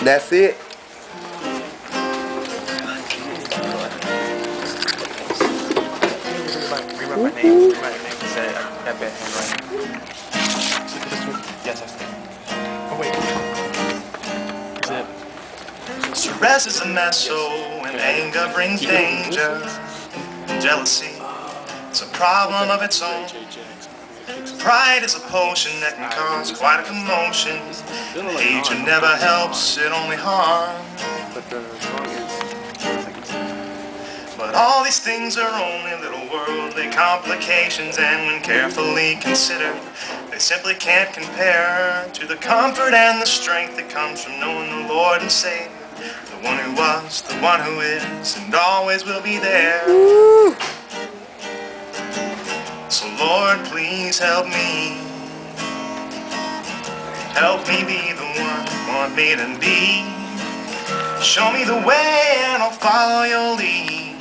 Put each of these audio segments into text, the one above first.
That's it. Rewrite my name. Rewrite my name and say I got bad handwriting. Yes, that's it. Oh wait. Is it? Stress is a mess, so when anger brings danger, and jealousy, it's a problem of its own. Pride is a potion that can cause quite a commotion. Hatred never helps, it only harms. But all these things are only little worldly complications, and when carefully considered, they simply can't compare to the comfort and the strength that comes from knowing the Lord and Savior, the one who was, the one who is, and always will be there. So Lord, please help me. Help me be the one you want me to be. Show me the way and I'll follow your lead.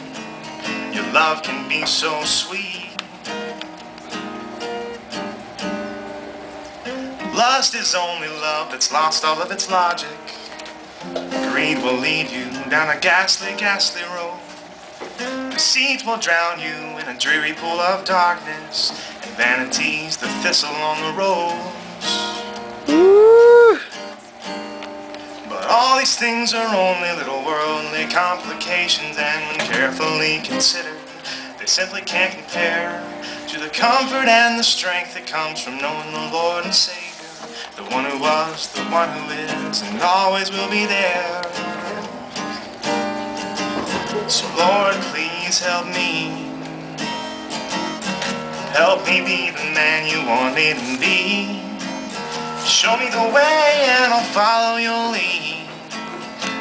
Your love can be so sweet. Lust is only love that's lost all of its logic. Greed will lead you down a ghastly, ghastly road. Deceit will drown you in a dreary pool of darkness, and vanity's the thistle on the rose. But all these things are only little worldly complications, and when carefully considered, they simply can't compare to the comfort and the strength that comes from knowing the Lord and Savior, the one who was, the one who is, and always will be there. So Lord, please help me. Help me be the man you want me to be. Show me the way and I'll follow your lead.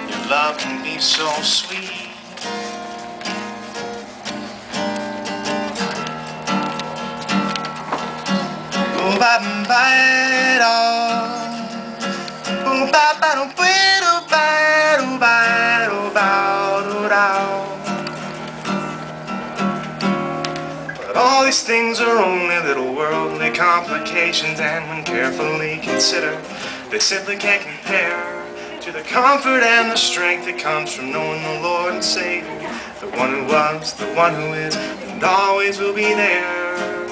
Your love can be so sweet. Ooh ba ba da, ooh ba ba do ba do ba do ba do da. But all these things are only little worldly complications, and when carefully considered, they simply can't compare to the comfort and the strength that comes from knowing the Lord and Savior, the one who was, the one who is, and always will be there.